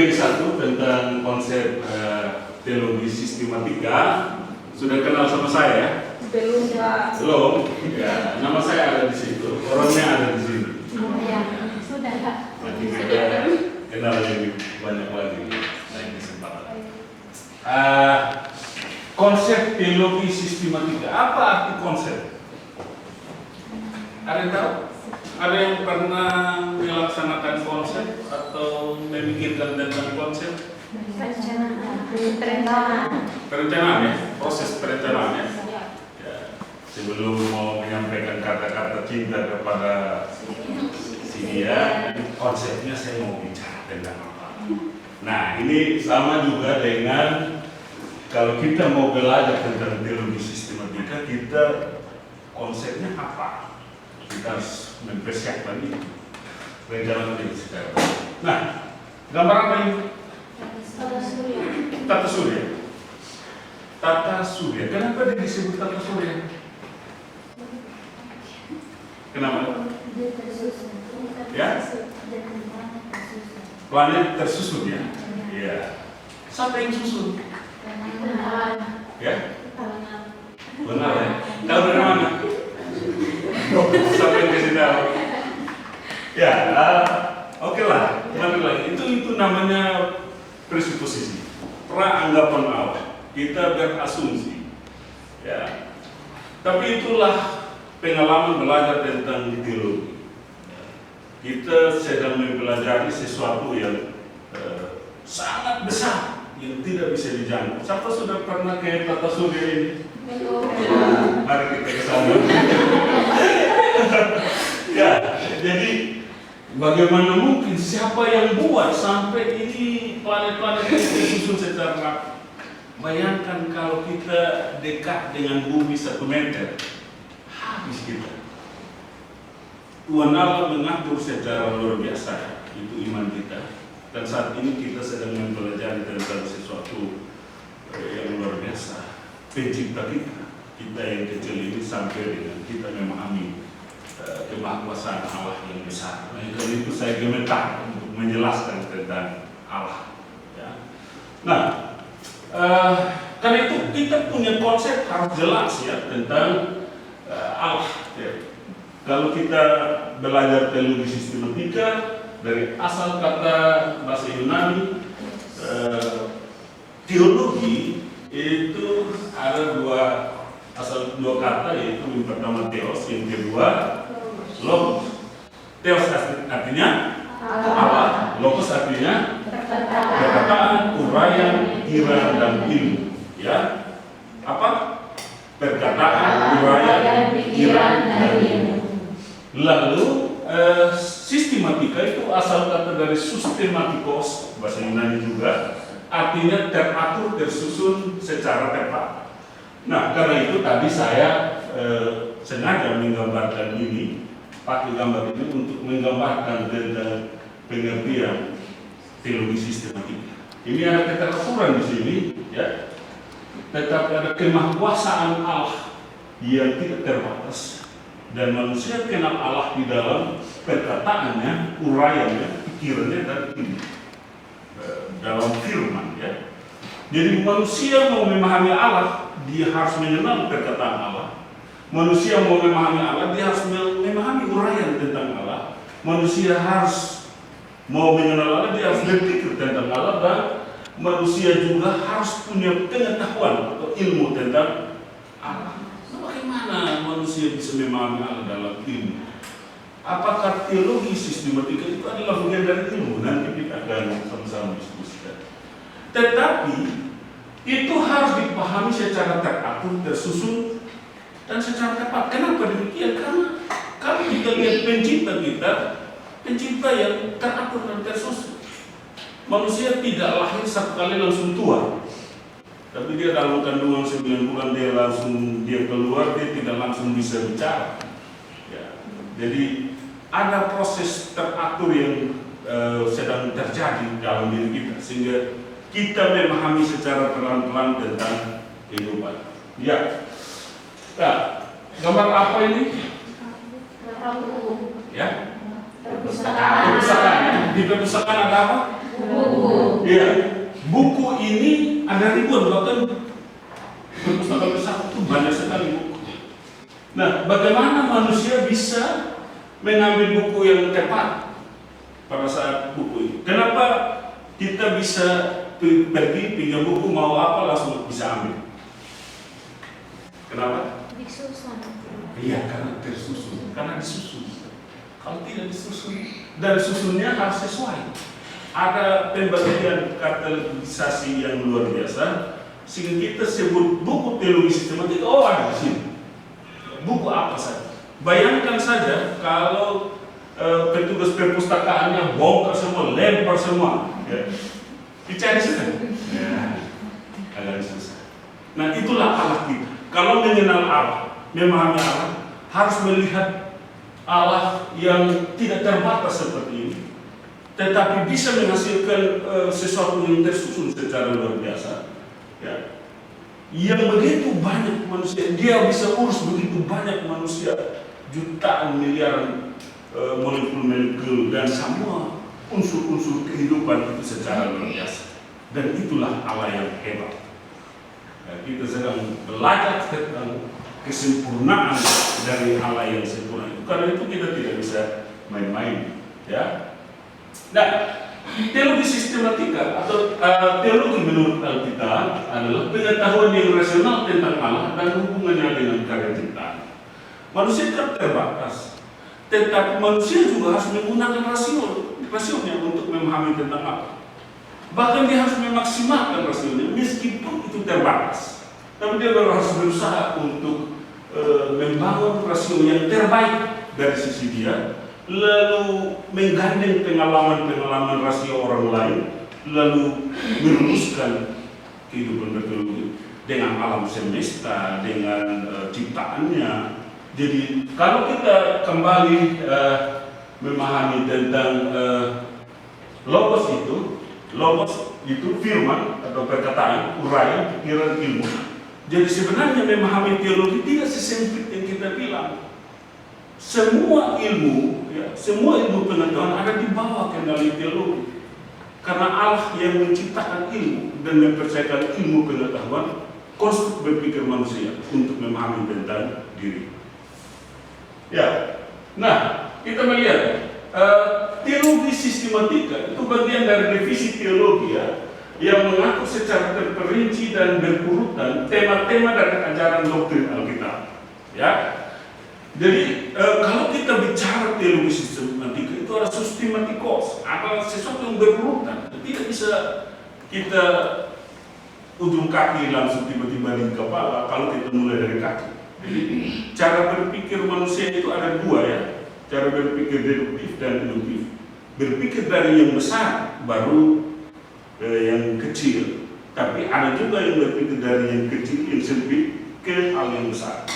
materi 1 tentang konsep teologi sistematika. Sudah kenal sama saya? Belum, Pak. Belum? Ya, nama saya ada di situ, orangnya ada di sini. Ya, sudah, Pak. Nanti kita kenal lebih banyak lagi lain kesempatan. Konsep teologi sistematika. Apa arti konsep? Ada yang tahu? Ada yang pernah melaksanakan konsep atau memikirkan tentang konsep? Perencanaan ya, proses perencanaan ya. Ya. Sebelum mau menyampaikan kata-kata cinta kepada si dia, konsepnya saya mau bicara tentang apa. Nah, ini sama juga dengan kalau kita mau belajar tentang teologi sistematika, kita konsepnya apa? Kita harus mempersiapkan itu. Rencana ini sekarang. Nah, gambar apa ini? Tata surya. Tata surya. Kenapa dia disebut tata surya? Kenapa? Ya? Planet tersusun ya? Iya. Siapa yang susun? Ya? Benar ya? Tahu dari mana? Siapa yang kasih tahu? Ya, oke lah. Kembali lagi. Itu namanya presuposisi, praanggapan awal. Kita berasumsi, ya. Tapi itulah pengalaman belajar tentang teologi. Kita sedang mempelajari sesuatu yang sangat besar, yang tidak bisa dijangkau. Siapa sudah pernah ke tata surya ini? Mari kita ke sana. Ya, jadi bagaimana mungkin siapa yang buat sampai ini planet-planet ini disusun secara rapi? Bayangkan kalau kita dekat dengan bumi 1 meter, habis kita. Tuhan Allah mengatur secara luar biasa, itu iman kita. Dan saat ini kita sedang mempelajari tentang sesuatu yang luar biasa. Pencipta kita yang kecil ini sampai dengan kita memahami kemahkuasaan Allah yang besar. Nah, itu saya gemetar untuk menjelaskan tentang Allah. Ya. Nah, karena itu kita punya konsep harus jelas ya tentang Allah. Ya. Kalau kita belajar teologi sistematika dari asal kata bahasa Yunani, teologi itu ada asal dua kata, yaitu yang pertama theos, yang kedua logos. Theos artinya Allah, logos artinya perkataan, uraian, pikiran, dan ilmu. Ya, apa? Perkataan, uraian, pikiran, dan ilmu. Lalu sistematika itu asal kata dari systematikos, bahasa Yunani juga, artinya teratur, tersusun secara tepat. Nah, karena itu tadi saya sengaja menggambarkan ini, pakai gambar ini untuk menggambarkan tentang pengertian teologi sistematika. Ini ada keteraturan di sini, ya. Tetapi ada kemahkuasaan Allah yang tidak terbatas, dan manusia kenal Allah di dalam perkataannya, uraiannya, pikirannya, dan dalam firman, ya. Jadi manusia mau memahami Allah, dia harus mengenal perkataan Allah. Manusia mau memahami Allah, dia harus memahami uraian tentang Allah. Manusia harus mau mengenal Allah, dia harus berpikir tentang Allah, dan manusia juga harus punya pengetahuan atau ilmu tentang Allah. Nah, bagaimana manusia bisa memahami Allah dalam ilmu? Apakah teologi sistematika itu adalah bagian dari ilmu? Nanti kita akan sama-sama diskusikan. Tetapi itu harus dipahami secara teratur, tersusun, dan secara tepat. Kenapa demikian? Karena kalau kita lihat pencipta yang teratur dan tersusun. Manusia tidak lahir satu kali langsung tua, tapi dia dalam kandungan 9 bulan dia keluar, dia tidak langsung bisa bicara. Ya. Jadi ada proses teratur yang sedang terjadi dalam diri kita, sehingga kita memahami secara pelan-pelan tentang kehidupan. Ya. Nah, gambar apa ini? Ya. Perpustakaan. Di perpustakaan ada apa? Buku. Ya, buku ini ada ribuan, bahkan perpustakaan besar itu banyak sekali buku. Nah, bagaimana manusia bisa mengambil buku yang tepat pada saat buku ini? Kenapa kita bisa pergi pinjam buku, mau apa langsung bisa ambil? Kenapa? Disusun. Iya, karena tersusun, karena disusun. Kalau tidak disusun, dan susunnya harus sesuai. Ada pembagian kategorisasi yang luar biasa, sehingga kita sebut buku teologi sistematik, oh ada di sini. Buku apa saja? Bayangkan saja kalau petugas perpustakaannya bongkar semua, lempar semua, ya. Dicari saja. Ya, agak susah. Nah, itulah Allah kita. Kalau mengenal Allah, memahami Allah, harus melihat Allah yang tidak terbatas seperti ini, tetapi bisa menghasilkan sesuatu yang tersusun secara luar biasa, ya. Yang begitu banyak manusia, dia bisa urus begitu banyak manusia, jutaan miliaran molekul-molekul dan semua unsur-unsur kehidupan itu secara luar biasa. Dan itulah Allah yang hebat. Kita sedang belajar tentang kesempurnaan dari Allah yang sempurna itu. Karena itu kita tidak bisa main-main, ya. Nah, teologi sistematika atau teologi menurut Alkitab adalah pengetahuan yang rasional tentang Allah dan hubungannya dengan karya ciptaan. Manusia kan terbatas, tetapi manusia juga harus menggunakan rasionya untuk memahami tentang Allah. Bahkan dia harus memaksimalkan rasionya meskipun itu terbatas. Tapi dia harus berusaha untuk membangun rasio yang terbaik dari sisi dia, lalu menggandeng pengalaman-pengalaman rasio orang lain, lalu merumuskan kehidupan berteologi dengan alam semesta, dengan ciptaannya. Jadi kalau kita kembali memahami tentang logos itu firman atau perkataan, uraian, pikiran, ilmu. Jadi sebenarnya memahami teologi tidak sesempit yang kita bilang. Semua ilmu, ya, semua ilmu pengetahuan ada di bawah kendali teologi. Karena Allah yang menciptakan ilmu dan mempercayakan ilmu pengetahuan konstruk berpikir manusia untuk memahami tentang diri. Ya, nah kita melihat teologi sistematika itu bagian dari divisi teologi, ya, yang mengatur secara terperinci dan berurutan tema-tema dari ajaran doktrin Alkitab. Ya, jadi kalau kita bicara teologi sistematika itu ada sistematikos, ada sesuatu yang berurutan. Tidak bisa kita ujung kaki langsung tiba-tiba di kepala kalau kita mulai dari kaki. Jadi cara berpikir manusia itu ada dua, ya. Cara berpikir deduktif dan induktif. Berpikir dari yang besar baru yang kecil, tapi ada juga yang berpikir dari yang kecil, yang sempit ke hal yang besar.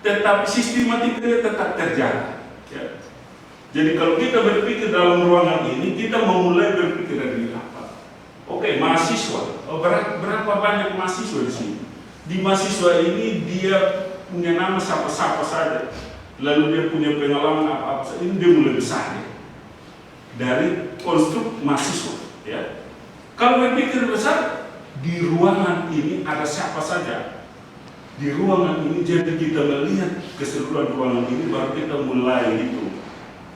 Tetapi sistematikanya tetap terjaga, ya. Jadi kalau kita berpikir dalam ruangan ini, kita memulai berpikir dari apa? Oke, mahasiswa. Berapa banyak mahasiswa di sini? Di mahasiswa ini dia punya nama siapa-siapa saja. Lalu dia punya pengalaman apa-apa saja. Ini dia mulai besar, ya. Dari konstruk mahasiswa, ya. Kalau berpikir besar, di ruangan ini ada siapa saja. Di ruangan ini, jadi kita melihat keseluruhan ruangan ini, baru kita mulai itu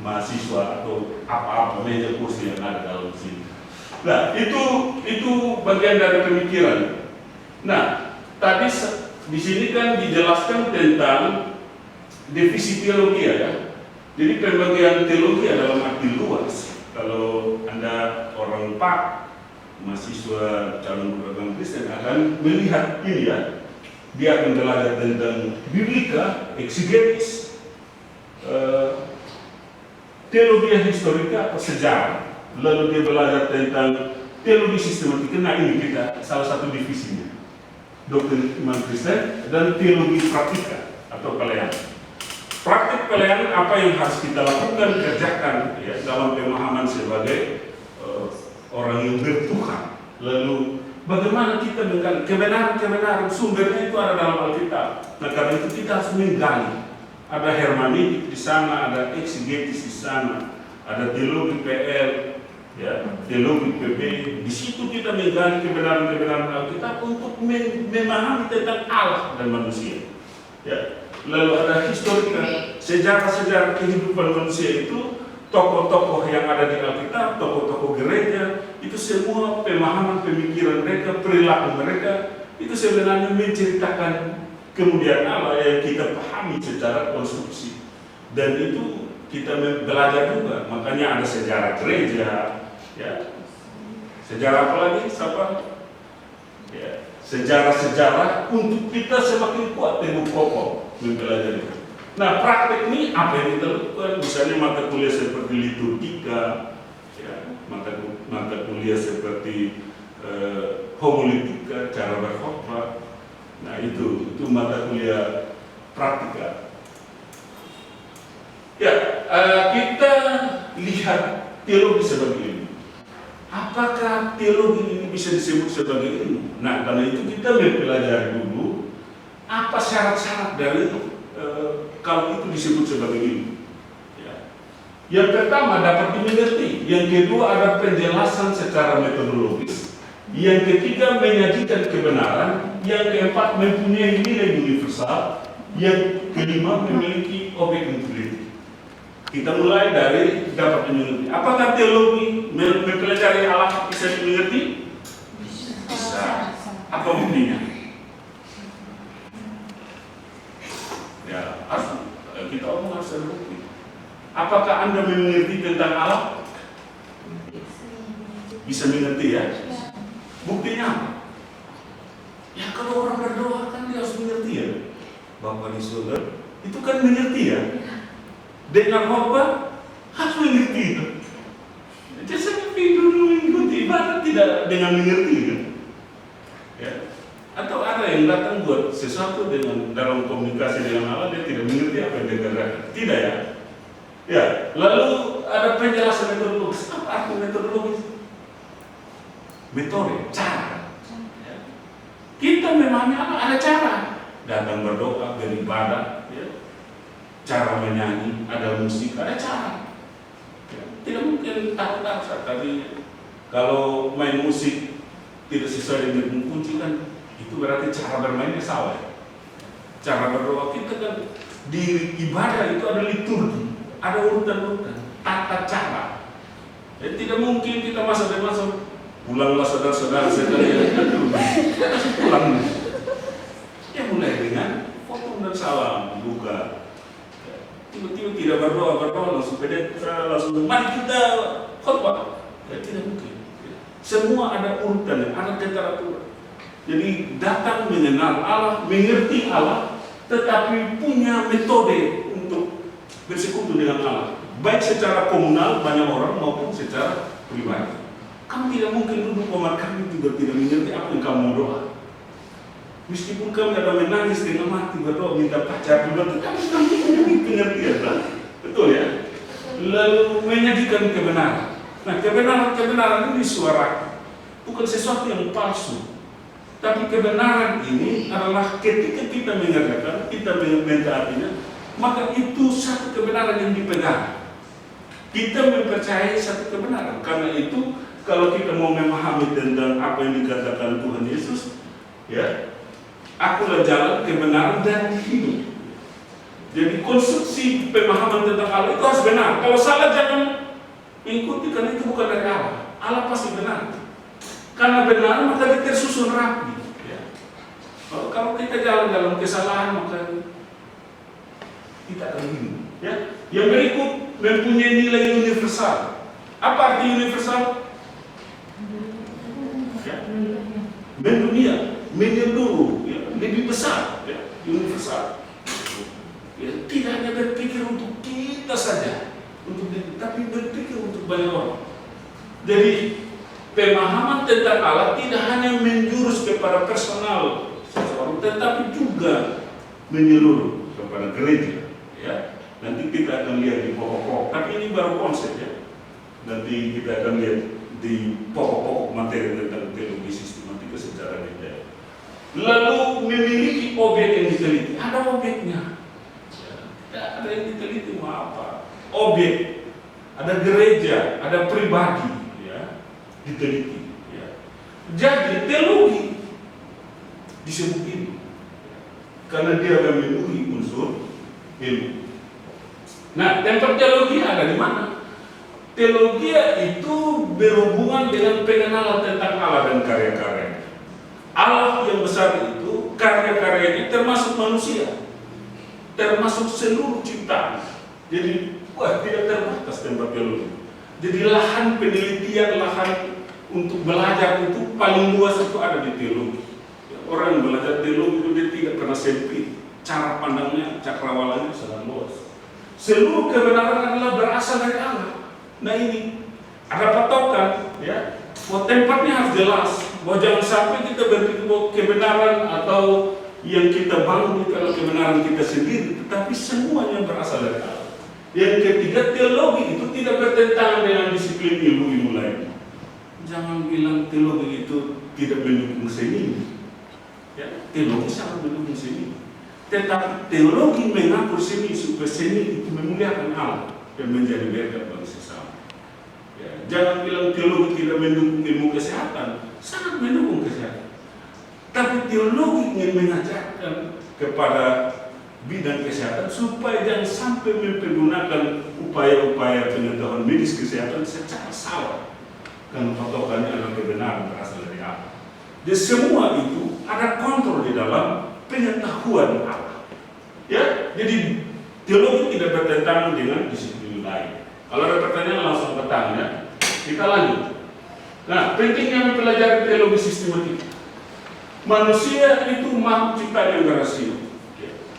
mahasiswa atau apa-apa meja kursi yang ada dalam sini. Nah, itu bagian dari pemikiran. Nah, tadi di sini kan dijelaskan tentang divisi teologi, ya. Jadi pembagian teologi dalam arti luas. Kalau Anda orang Pak, mahasiswa calon beragama Kristen akan melihat ini, ya. Dia akan belajar tentang biblika, eksegetis, teologi historika atau sejarah. Lalu dia belajar tentang teologi sistematika. Nah, ini kita salah satu divisinya, doktrin iman Kristen dan teologi praktika atau pelayanan. Praktik pelayanan apa yang harus kita lakukan, kerjakan, ya, dalam pemahaman sebagai orang yang bertuhan. Lalu bagaimana kita menggali kebenaran sumbernya itu ada dalam Alkitab. Nah, karena itu kita harus menggali. Ada hermeneutik di sana, ada eksegetis di sana, ada teologi PL, Ya, teologi PP, di situ kita menggali kebenaran-kebenaran Alkitab untuk memahami tentang Allah dan manusia. Ya, lalu ada historika, sejarah-sejarah kehidupan manusia itu, tokoh-tokoh yang ada di Alkitab, tokoh-tokoh gereja, itu semua pemahaman pemikiran mereka, perilaku mereka, itu sebenarnya menceritakan kemuliaan Allah yang kita pahami secara konstruksi. Dan itu kita belajar juga, makanya ada sejarah gereja. Ya, sejarah apa lagi? Siapa? Ya, sejarah-sejarah untuk kita semakin kuat teguh kokoh mempelajari. Nah, praktek ini apa yang kita lakukan? Misalnya mata kuliah seperti liturgika, ya, mata kuliah seperti homiletika, cara berkhotbah. Nah, itu mata kuliah praktika. Ya, kita lihat teologi sebagai ini. Apakah teologi ini bisa disebut sebagai ilmu? Nah, karena itu kita mempelajari dulu apa syarat-syarat dari kalau itu disebut sebagai ilmu. Ya. Yang pertama dapat dimengerti, yang kedua ada penjelasan secara metodologis, yang ketiga menyajikan kebenaran, yang keempat mempunyai nilai universal, yang kelima memiliki objek utility. Kita mulai dari dapat dimengerti. Apakah teologi mempelajari Allah bisa dimengerti? Bisa. Apa buktinya? Ya, kita omong harus ada bukti. Apakah Anda mengerti tentang Allah? Bisa mengerti ya? Buktinya apa? Ya kalau orang berdoa kan dia harus mengerti ya. Bapa di surga itu kan mengerti ya. Dengan khotbah harus mengerti. Jadi saya dulu mengikuti ibadah tidak dengan mengerti kan? Ya. Atau ada yang datang buat sesuatu dengan dalam komunikasi dengan Allah dia tidak mengerti apa yang dia katakan. Tidak ya? Ya. Lalu ada penjelasan metodologis. Apa arti metodologis? Metode, cara. Ya. Kita memahami apa? Ada cara. Datang berdoa, beribadah. Ya. Cara menyanyi, ada musik, ada cara. Ya, tidak mungkin tahu-tahu tapi kalau main musik tidak sesuai dengan kunci kan itu berarti cara bermainnya salah. Cara berdoa kita kan di ibadah itu ada liturgi, ada urutan-urutan, tata cara. Jadi tidak mungkin kita masuk pulanglah saudara-saudara sekalian pulang. Ya mulai dengan potong dan salam, buka. Tiba-tiba tidak berdoa langsung pedetra, langsung mari kita khotbah. Ya, tidak mungkin. Semua ada urutannya, ada teratur. Jadi datang mengenal Allah, mengerti Allah, tetapi punya metode untuk bersekutu dengan Allah. Baik secara komunal banyak orang maupun secara pribadi. Kamu tidak mungkin duduk sama kami juga tidak mengerti apa yang kamu doa. Meskipun kami ada menangis dengan mati berdoa minta pacar juga, tetapi kami punya pengertian lah. Betul ya? Lalu menyajikan kebenaran. Nah, kebenaran ini suara, bukan sesuatu yang palsu. Tapi kebenaran ini adalah ketika kita mengerjakan, kita mentaatinya, maka itu satu kebenaran yang dipegang. Kita mempercayai satu kebenaran. Karena itu, kalau kita mau memahami tentang apa yang dikatakan Tuhan Yesus, ya, akulah jalan, kebenaran, dan hidup. Jadi konstruksi pemahaman tentang Allah itu harus benar. Kalau salah jangan ikuti, karena itu bukan dari Allah. Allah pasti benar. Karena benar maka dia tersusun rapi. Ya. Kalau kita jalan dalam kesalahan maka kita akan hidup. Ya. Yang berikut mempunyai nilai universal. Apa arti universal? Ya. Mendunia, menyeluruh, ya. Lebih besar, ya. Universal. Ya. Tidak hanya berpikir untuk kita saja, tapi berpikir untuk banyak orang. Jadi pemahaman tentang Allah tidak hanya menjurus kepada personal seseorang, tetapi juga menyeluruh kepada gereja. Ya. Nanti kita akan lihat di pokok-pokok, tapi ini baru konsep ya. Nanti kita akan lihat di pokok-pokok materi tentang teologi sistematika secara detail. Lalu memiliki objek yang diteliti, ada objeknya. Ya, ada yang diteliti mau apa? Objek, ada gereja, ada pribadi. diteliti. Ya. Jadi teologi disebut ilmu karena dia memenuhi unsur ilmu. Nah, tempat teologi ada di mana? Teologi itu berhubungan dengan pengenalan tentang Allah dan karya-karya. Allah yang besar itu, karya-karyanya termasuk manusia, termasuk seluruh ciptaan. Jadi, tidak terbatas tempat teologi. Jadi lahan penelitian, lahan untuk belajar itu paling luas itu ada di teologi. Orang yang belajar teologi itu dia tidak pernah sempit. Cara pandangnya, cakrawalanya sangat luas. Seluruh kebenaran adalah berasal dari Allah. Nah ini ada patokan, ya. Bahwa tempatnya harus jelas. Bahwa jangan sampai kita berpikir bahwa kebenaran atau yang kita bangun itu adalah kebenaran kita sendiri, tetapi semuanya berasal dari Allah. Yang ketiga, teologi itu tidak bertentangan dengan disiplin ilmu-ilmu lain. Jangan bilang teologi itu tidak mendukung seni. Ya, teologi sangat mendukung seni. Tetapi teologi mengatur seni supaya seni itu memuliakan Allah dan menjadi berkat bagi sesama. Ya, jangan bilang teologi tidak mendukung ilmu kesehatan, sangat mendukung kesehatan. Tapi teologi ingin mengajarkan kepada bidang kesehatan supaya jangan sampai mempergunakan upaya-upaya pengetahuan medis kesehatan secara salah. Karena patokannya adalah kebenaran berasal dari Allah. Jadi semua itu ada kontrol di dalam pengetahuan Allah. Ya, jadi teologi tidak bertentangan dengan disiplin lain. Kalau ada pertanyaan langsung bertanya, kita lanjut. Nah, pentingnya mempelajari teologi sistematik. Manusia itu makhluk ciptaan yang berhasil.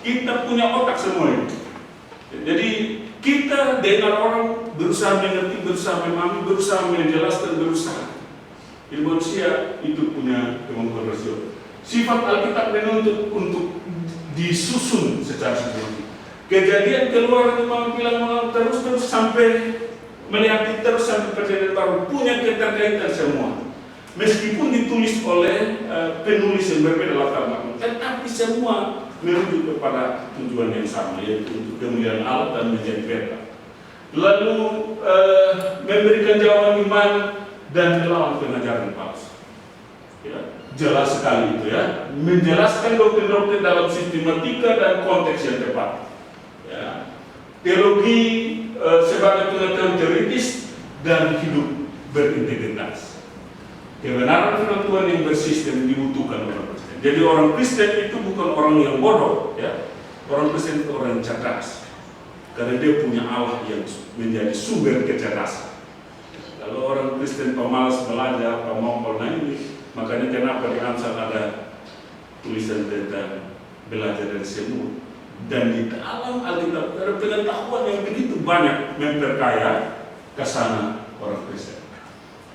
Kita punya otak semua ini. Jadi kita dengar orang berusaha mengerti, berusaha memahami, berusaha menjelaskan, berusaha. Jadi manusia itu punya kemampuan rasional. Sifat Alkitab menuntut untuk disusun secara sistematik. Kejadian keluar itu bilang terus sampai melihat terus sampai perjanjian baru punya keterkaitan semua. Meskipun ditulis oleh penulis yang berbeda latar belakang, tetapi semua merujuk kepada tujuan yang sama, yaitu untuk kemuliaan Allah dan menjadi berkat. Lalu memberikan jawaban iman dan melawan pengajaran palsu. Ya, jelas sekali itu ya, menjelaskan doktrin-doktrin dalam sistematika dan konteks yang tepat. Ya. Teologi sebagai pengetahuan teoritis dan hidup berintegritas. Kebenaran firman Tuhan yang bersistem dibutuhkan orang Kristen. Jadi orang Kristen itu bukan orang yang bodoh, ya. Orang Kristen itu orang yang cerdas, karena dia punya Allah yang menjadi sumber kecerdasan. Kalau orang Kristen pemalas belajar, pemongkol, nah ini makanya kenapa di Amsal ada tulisan tentang belajar dari semua. Dan di dalam Alkitab ada pengetahuan yang begitu banyak memperkaya kesana orang Kristen.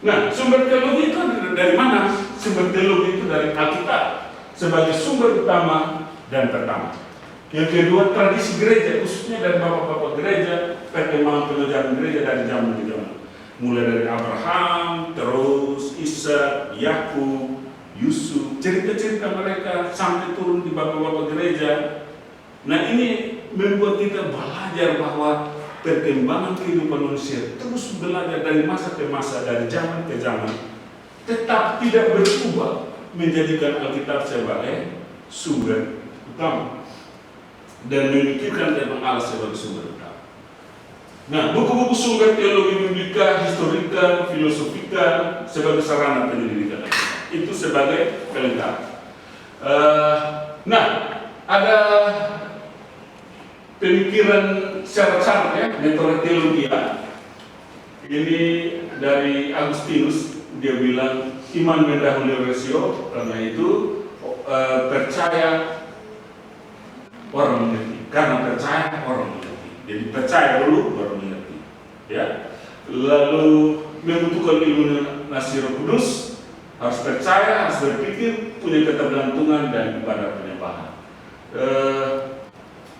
Nah, sumber teologi itu dari mana? Sumber teologi itu dari Alkitab sebagai sumber utama dan pertama. Yang kedua, tradisi gereja, khususnya dari bapak-bapak gereja, perkembangan pengajaran gereja dari zaman ke zaman. Mulai dari Abraham, terus Ishak, Yakub, Yusuf, cerita-cerita mereka sampai turun di bapak-bapak gereja. Nah ini membuat kita belajar bahwa perkembangan kehidupan manusia terus belajar dari masa ke masa, dari zaman ke zaman, tetap tidak berubah menjadikan Alkitab sebagai sumber utama dan memikirkan tentang Allah sebagai sumber utama. Nah, buku-buku sumber teologi biblika, historika, filosofika sebagai sarana penyelidikan itu sebagai pelengkap. Nah, ada pemikiran syarat-syarat ya, metode teologi ya. Ini dari Agustinus, dia bilang iman mendahului rasio, karena itu percaya orang mengerti, karena percaya orang mengerti. Jadi percaya dulu baru mengerti. Ya. Lalu membutuhkan ilmu nasi Roh Kudus, harus percaya, harus berpikir, punya ketergantungan dan ibadah penyembahan.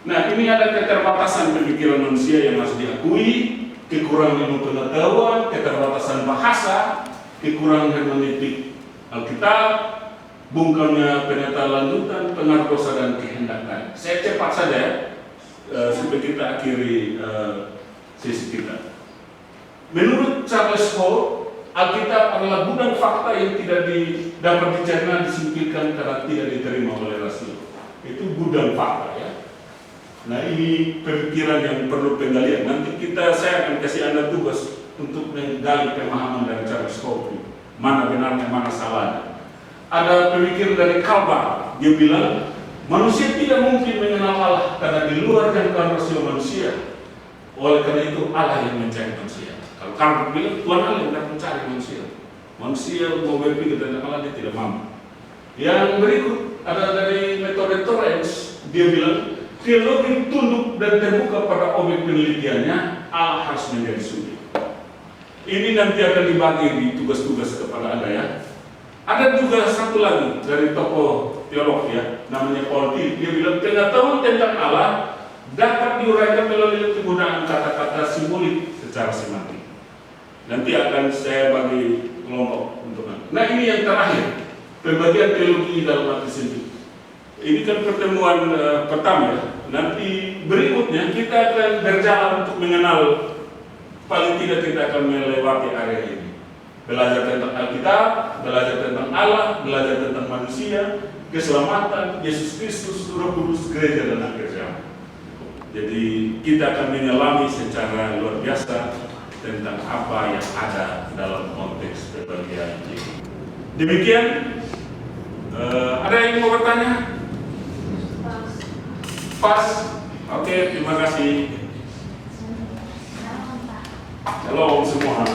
Nah, ini ada keterbatasan pemikiran manusia yang harus diakui, kekurangan ilmu pengetahuan, keterbatasan bahasa, kekurangan hermeneutik Alkitab, bungkamnya pengetahuan lanjutan, pengaruh dosa dan kehendak. Saya cepat saja ya, supaya kita akhiri sesi kita. Menurut Charles Hall, Alkitab adalah gudang fakta yang tidak dapat dicerna, disingkirkan karena tidak diterima oleh Rasul. Itu gudang fakta ya. Nah ini pemikiran yang perlu penggalian. Nanti saya akan kasih Anda tugas untuk menggali pemahaman dari Charles Scopri. Mana benarnya, mana salahnya. Ada pemikiran dari Calvin, dia bilang manusia tidak mungkin mengenal Allah karena di luar jangkauan rasio manusia. Oleh karena itu Allah yang mencari manusia. Kalau Calvin bilang Tuhan Allah yang akan mencari manusia. Manusia mau berpikir tentang Allah, dia tidak mampu. Yang berikut ada dari metode Torrens, dia bilang teologi tunduk dan terbuka pada objek penelitiannya, Allah harus menjadi subjek. Ini nanti akan dibagi di tugas-tugas kepada Anda ya. Ada juga satu lagi dari tokoh teolog ya, namanya Paul Tillich. Dia bilang pengetahuan tentang Allah dapat diuraikan melalui penggunaan kata-kata simbolik secara semantik. Nanti akan saya bagi kelompok untuk Anda. Nah ini yang terakhir, pembagian teologi dalam arti sempit. Ini kan pertemuan pertama ya. Nanti berikutnya kita akan berjalan untuk mengenal, paling tidak kita akan melewati area ini. Belajar tentang Alkitab, belajar tentang Allah, belajar tentang manusia, keselamatan, Yesus Kristus, Roh Kudus, gereja dan akhir zaman. Jadi kita akan menyelami secara luar biasa tentang apa yang ada dalam konteks pembagian ini. Demikian, ada yang mau bertanya? Pas? Oke, terima kasih. Shalom semua.